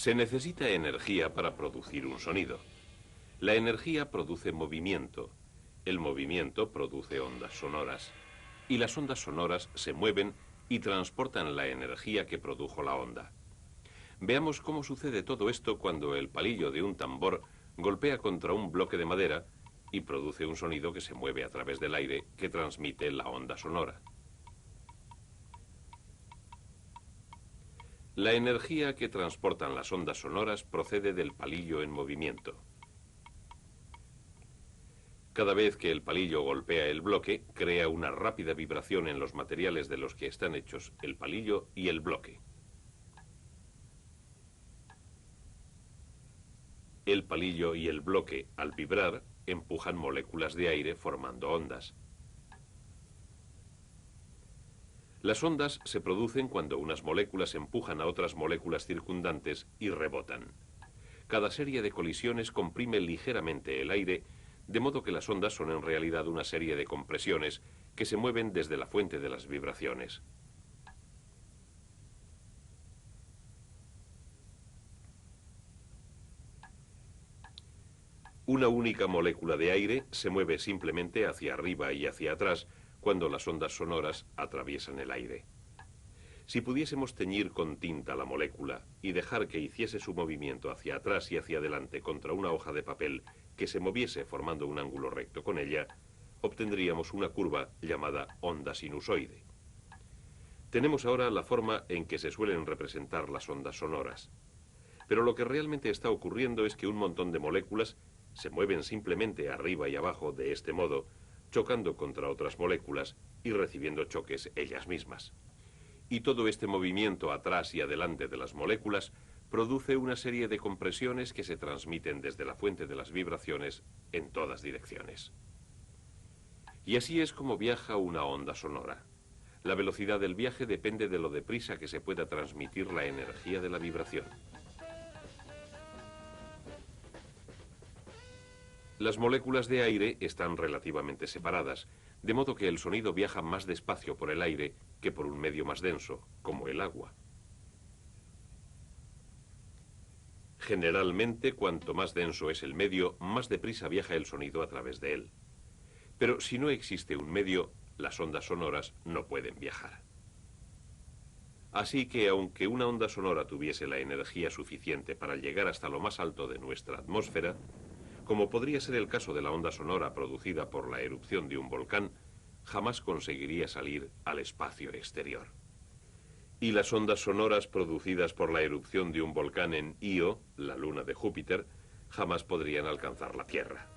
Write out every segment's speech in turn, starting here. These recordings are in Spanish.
Se necesita energía para producir un sonido. La energía produce movimiento. El movimiento produce ondas sonoras. Y las ondas sonoras se mueven y transportan la energía que produjo la onda. Veamos cómo sucede todo esto cuando el palillo de un tambor golpea contra un bloque de madera y produce un sonido que se mueve a través del aire que transmite la onda sonora. La energía que transportan las ondas sonoras procede del palillo en movimiento. Cada vez que el palillo golpea el bloque, crea una rápida vibración en los materiales de los que están hechos el palillo y el bloque. El palillo y el bloque, al vibrar, empujan moléculas de aire formando ondas. Las ondas se producen cuando unas moléculas empujan a otras moléculas circundantes y rebotan. Cada serie de colisiones comprime ligeramente el aire, de modo que las ondas son en realidad una serie de compresiones que se mueven desde la fuente de las vibraciones. Una única molécula de aire se mueve simplemente hacia arriba y hacia atrás cuando las ondas sonoras atraviesan el aire. Si pudiésemos teñir con tinta la molécula y dejar que hiciese su movimiento hacia atrás y hacia adelante contra una hoja de papel que se moviese formando un ángulo recto con ella, obtendríamos una curva llamada onda sinusoide. Tenemos ahora la forma en que se suelen representar las ondas sonoras. Pero lo que realmente está ocurriendo es que un montón de moléculas se mueven simplemente arriba y abajo de este modo, chocando contra otras moléculas y recibiendo choques ellas mismas. Y todo este movimiento atrás y adelante de las moléculas produce una serie de compresiones que se transmiten desde la fuente de las vibraciones en todas direcciones. Y así es como viaja una onda sonora. La velocidad del viaje depende de lo deprisa que se pueda transmitir la energía de la vibración. Las moléculas de aire están relativamente separadas, de modo que el sonido viaja más despacio por el aire que por un medio más denso, como el agua. Generalmente, cuanto más denso es el medio, más deprisa viaja el sonido a través de él. Pero si no existe un medio, las ondas sonoras no pueden viajar. Así que, aunque una onda sonora tuviese la energía suficiente para llegar hasta lo más alto de nuestra atmósfera, como podría ser el caso de la onda sonora producida por la erupción de un volcán, jamás conseguiría salir al espacio exterior. Y las ondas sonoras producidas por la erupción de un volcán en Io, la luna de Júpiter, jamás podrían alcanzar la Tierra.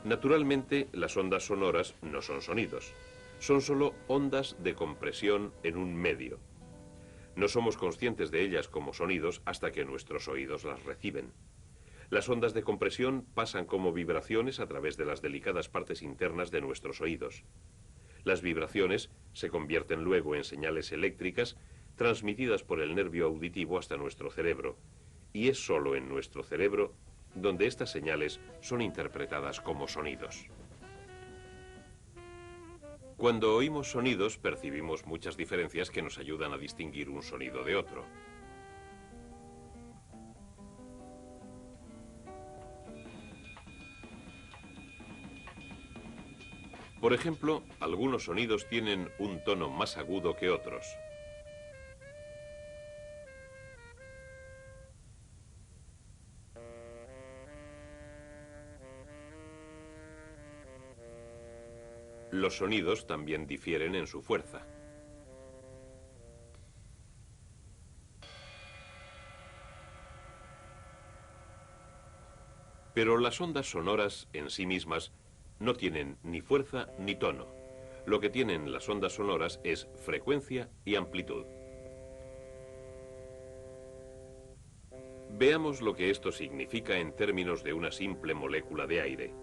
Naturalmente, las ondas sonoras no son sonidos, son solo ondas de compresión en un medio. No somos conscientes de ellas como sonidos hasta que nuestros oídos las reciben. Las ondas de compresión pasan como vibraciones a través de las delicadas partes internas de nuestros oídos. Las vibraciones se convierten luego en señales eléctricas transmitidas por el nervio auditivo hasta nuestro cerebro, y es solo en nuestro cerebro donde estas señales son interpretadas como sonidos. Cuando oímos sonidos, percibimos muchas diferencias que nos ayudan a distinguir un sonido de otro. Por ejemplo, algunos sonidos tienen un tono más agudo que otros. Los sonidos también difieren en su fuerza. Pero las ondas sonoras en sí mismas no tienen ni fuerza ni tono. Lo que tienen las ondas sonoras es frecuencia y amplitud. Veamos lo que esto significa en términos de una simple molécula de aire.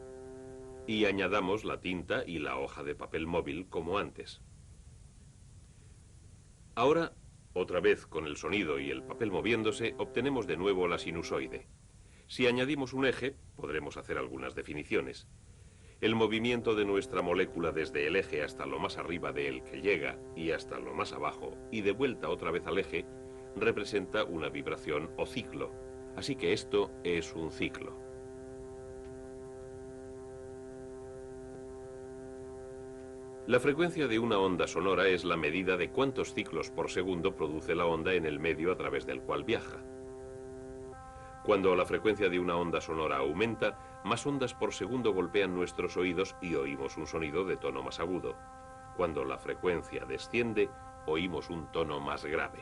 Y añadamos la tinta y la hoja de papel móvil como antes. Ahora, otra vez con el sonido y el papel moviéndose, obtenemos de nuevo la sinusoide. Si añadimos un eje, podremos hacer algunas definiciones. El movimiento de nuestra molécula desde el eje hasta lo más arriba de él que llega y hasta lo más abajo y de vuelta otra vez al eje representa una vibración o ciclo. Así que esto es un ciclo. La frecuencia de una onda sonora es la medida de cuántos ciclos por segundo produce la onda en el medio a través del cual viaja. Cuando la frecuencia de una onda sonora aumenta, más ondas por segundo golpean nuestros oídos y oímos un sonido de tono más agudo. Cuando la frecuencia desciende, oímos un tono más grave.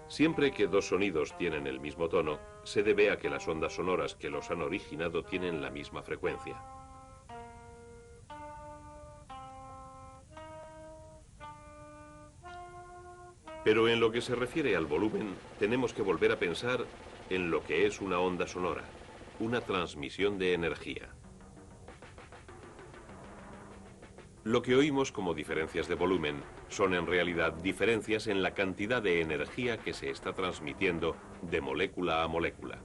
Siempre que dos sonidos tienen el mismo tono, se debe a que las ondas sonoras que los han originado tienen la misma frecuencia. Pero en lo que se refiere al volumen, tenemos que volver a pensar en lo que es una onda sonora, una transmisión de energía. Lo que oímos como diferencias de volumen son en realidad diferencias en la cantidad de energía que se está transmitiendo de molécula a molécula.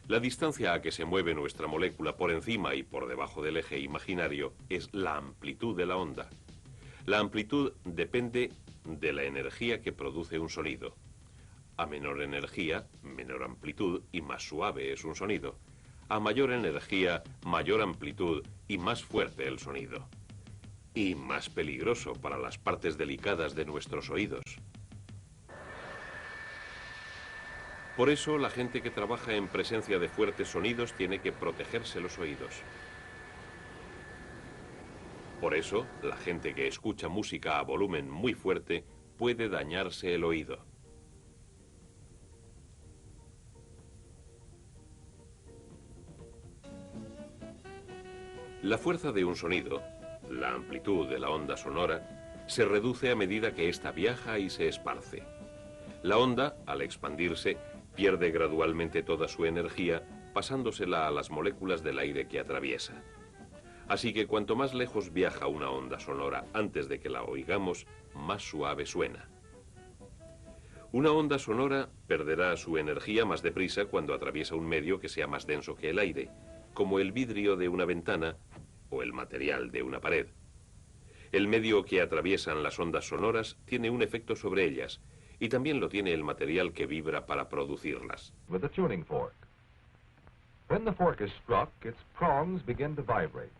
La distancia a que se mueve nuestra molécula por encima y por debajo del eje imaginario es la amplitud de la onda. La amplitud depende de la energía que produce un sonido. A menor energía, menor amplitud y más suave es un sonido. A mayor energía, mayor amplitud y más fuerte el sonido. Y más peligroso para las partes delicadas de nuestros oídos. Por eso, la gente que trabaja en presencia de fuertes sonidos tiene que protegerse los oídos. Por eso, la gente que escucha música a volumen muy fuerte puede dañarse el oído. La fuerza de un sonido, la amplitud de la onda sonora, se reduce a medida que ésta viaja y se esparce. La onda, al expandirse, pierde gradualmente toda su energía, pasándosela a las moléculas del aire que atraviesa. Así que cuanto más lejos viaja una onda sonora antes de que la oigamos, más suave suena. Una onda sonora perderá su energía más deprisa cuando atraviesa un medio que sea más denso que el aire, como el vidrio de una ventana o el material de una pared. El medio que atraviesan las ondas sonoras tiene un efecto sobre ellas, y también lo tiene el material que vibra para producirlas. With a tuning fork. When the fork is struck, its prongs begin to vibrate.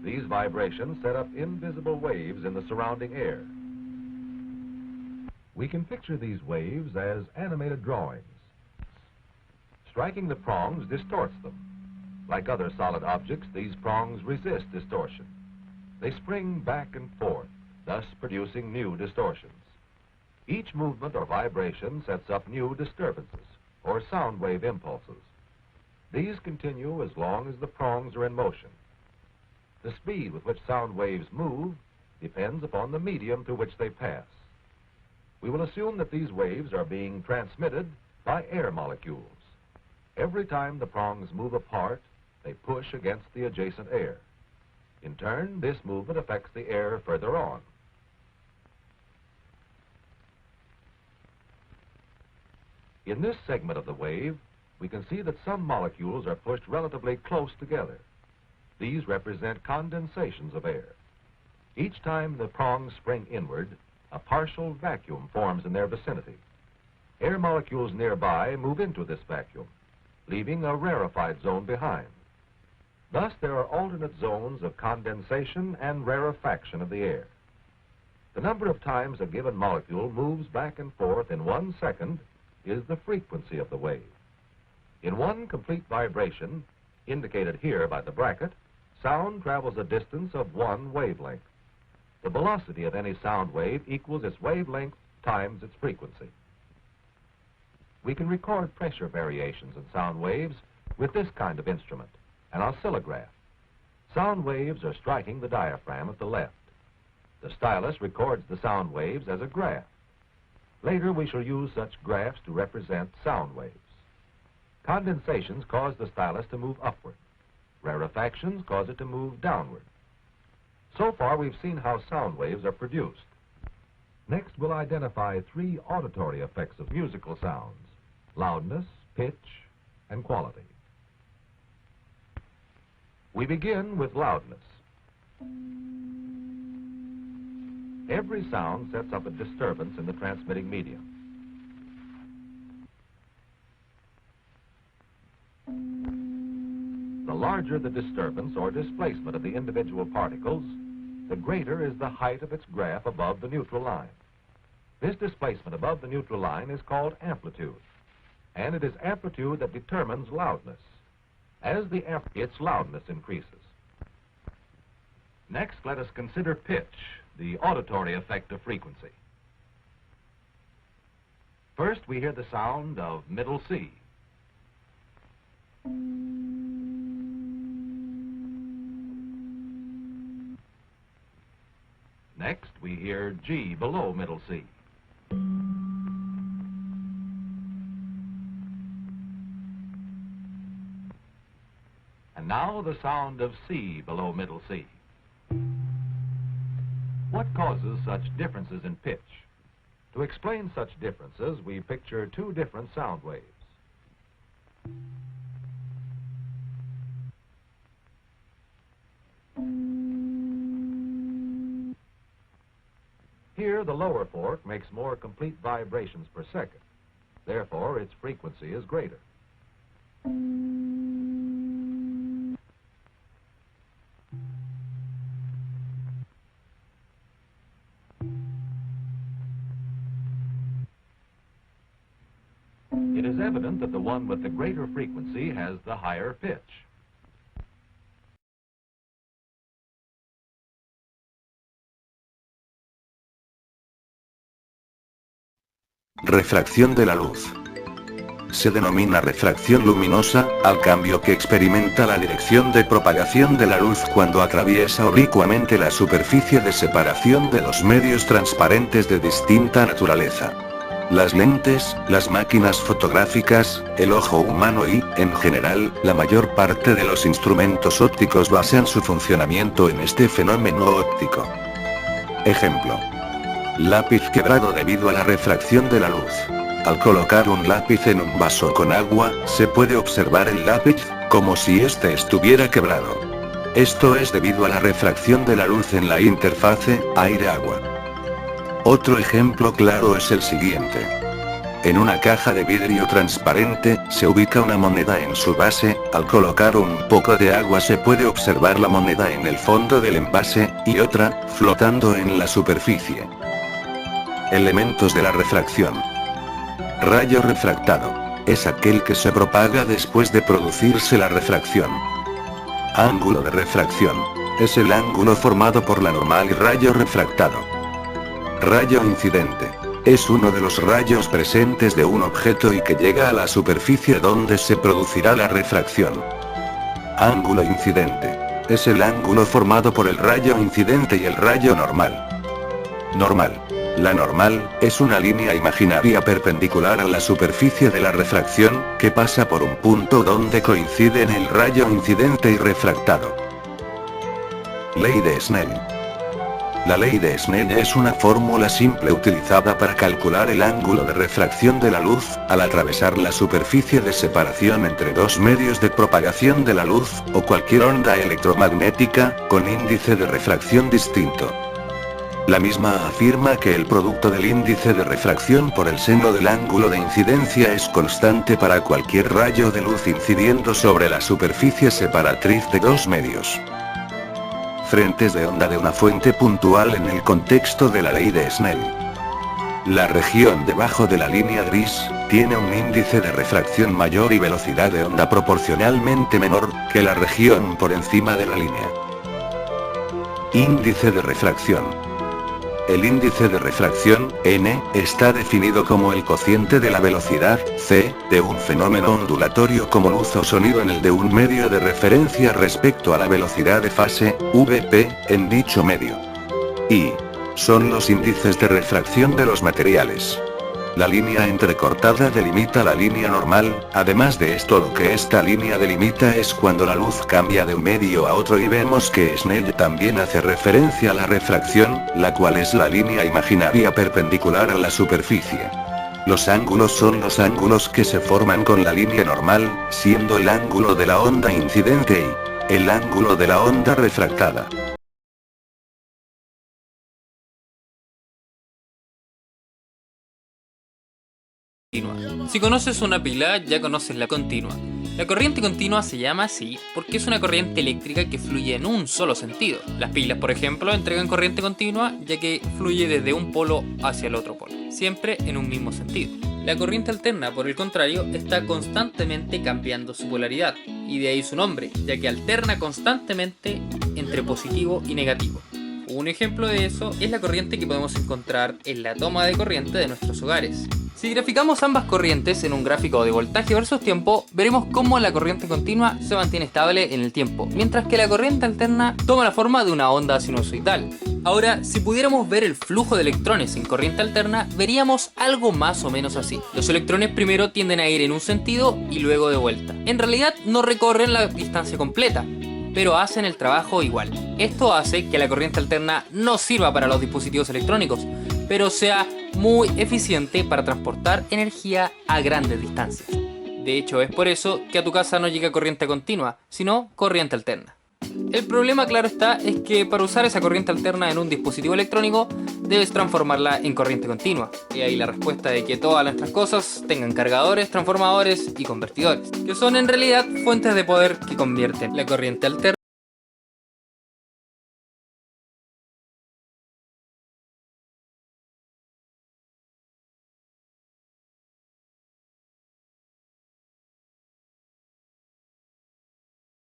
These vibrations set up invisible waves in the surrounding air. We can picture these waves as animated drawings. Striking the prongs distorts them. Like other solid objects, these prongs resist distortion. They spring back and forth, thus producing new distortions. Each movement or vibration sets up new disturbances, or sound wave impulses. These continue as long as the prongs are in motion. The speed with which sound waves move depends upon the medium through which they pass. We will assume that these waves are being transmitted by air molecules. Every time the prongs move apart, they push against the adjacent air. In turn, this movement affects the air further on. In this segment of the wave, we can see that some molecules are pushed relatively close together. These represent condensations of air. Each time the prongs spring inward, a partial vacuum forms in their vicinity. Air molecules nearby move into this vacuum, leaving a rarefied zone behind. Thus, there are alternate zones of condensation and rarefaction of the air. The number of times a given molecule moves back and forth in 1 second is the frequency of the wave. In one complete vibration, indicated here by the bracket, sound travels a distance of 1 wavelength. The velocity of any sound wave equals its wavelength times its frequency. We can record pressure variations in sound waves with this kind of instrument, an oscillograph. Sound waves are striking the diaphragm at the left. The stylus records the sound waves as a graph. Later, we shall use such graphs to represent sound waves. Condensations cause the stylus to move upward. Rarefactions cause it to move downward. So far, we've seen how sound waves are produced. Next, we'll identify 3 auditory effects of musical sounds: loudness, pitch, and quality. We begin with loudness. Every sound sets up a disturbance in the transmitting medium. The larger the disturbance or displacement of the individual particles, the greater is the height of its graph above the neutral line. This displacement above the neutral line is called amplitude, and it is amplitude that determines loudness. As its loudness increases. Next, let us consider pitch, the auditory effect of frequency. First, we hear the sound of middle C. Next, we hear G below middle C. And now the sound of C below middle C. What causes such differences in pitch? To explain such differences, we picture 2 different sound waves. Here, the lower fork makes more complete vibrations per second. Therefore, its frequency is greater. It is evident that the one with the greater frequency has the higher pitch. Refracción de la luz. Se denomina refracción luminosa, al cambio que experimenta la dirección de propagación de la luz cuando atraviesa oblicuamente la superficie de separación de los medios transparentes de distinta naturaleza. Las lentes, las máquinas fotográficas, el ojo humano y, en general, la mayor parte de los instrumentos ópticos basan su funcionamiento en este fenómeno óptico. Ejemplo. Lápiz quebrado debido a la refracción de la luz. Al colocar un lápiz en un vaso con agua, se puede observar el lápiz, como si éste estuviera quebrado. Esto es debido a la refracción de la luz en la interfase aire-agua. Otro ejemplo claro es el siguiente. En una caja de vidrio transparente, se ubica una moneda en su base, al colocar un poco de agua se puede observar la moneda en el fondo del envase, y otra, flotando en la superficie. Elementos de la refracción. Rayo refractado. Es aquel que se propaga después de producirse la refracción. Ángulo de refracción. Es el ángulo formado por la normal y rayo refractado. Rayo incidente. Es uno de los rayos presentes de un objeto y que llega a la superficie donde se producirá la refracción. Ángulo incidente. Es el ángulo formado por el rayo incidente y el rayo normal. Normal. La normal, es una línea imaginaria perpendicular a la superficie de la refracción, que pasa por un punto donde coinciden el rayo incidente y refractado. Ley de Snell. La ley de Snell es una fórmula simple utilizada para calcular el ángulo de refracción de la luz, al atravesar la superficie de separación entre 2 medios de propagación de la luz, o cualquier onda electromagnética, con índice de refracción distinto. La misma afirma que el producto del índice de refracción por el seno del ángulo de incidencia es constante para cualquier rayo de luz incidiendo sobre la superficie separatriz de 2 medios. Frentes de onda de una fuente puntual en el contexto de la ley de Snell. La región debajo de la línea gris, tiene un índice de refracción mayor y velocidad de onda proporcionalmente menor, que la región por encima de la línea. Índice de refracción. El índice de refracción, n, está definido como el cociente de la velocidad, c, de un fenómeno ondulatorio como luz o sonido en el de un medio de referencia respecto a la velocidad de fase, vp, en dicho medio. Y son los índices de refracción de los materiales. La línea entrecortada delimita la línea normal. Además de esto, lo que esta línea delimita es cuando la luz cambia de un medio a otro, y vemos que Snell también hace referencia a la refracción, la cual es la línea imaginaria perpendicular a la superficie. Los ángulos son los ángulos que se forman con la línea normal, siendo el ángulo de la onda incidente y el ángulo de la onda refractada. Si conoces una pila, ya conoces la continua. La corriente continua se llama así porque es una corriente eléctrica que fluye en un solo sentido. Las pilas, por ejemplo, entregan corriente continua ya que fluye desde un polo hacia el otro polo, siempre en un mismo sentido. La corriente alterna, por el contrario, está constantemente cambiando su polaridad, y de ahí su nombre, ya que alterna constantemente entre positivo y negativo. Un ejemplo de eso es la corriente que podemos encontrar en la toma de corriente de nuestros hogares. Si graficamos ambas corrientes en un gráfico de voltaje versus tiempo, veremos cómo la corriente continua se mantiene estable en el tiempo, mientras que la corriente alterna toma la forma de una onda sinusoidal. Ahora, si pudiéramos ver el flujo de electrones en corriente alterna, veríamos algo más o menos así. Los electrones primero tienden a ir en un sentido y luego de vuelta. En realidad no recorren la distancia completa, pero hacen el trabajo igual. Esto hace que la corriente alterna no sirva para los dispositivos electrónicos, pero sea muy eficiente para transportar energía a grandes distancias. De hecho, es por eso que a tu casa no llega corriente continua, sino corriente alterna. El problema, claro está, es que para usar esa corriente alterna en un dispositivo electrónico, debes transformarla en corriente continua. Y ahí la respuesta de que todas nuestras cosas tengan cargadores, transformadores y convertidores, que son en realidad fuentes de poder que convierten la corriente alterna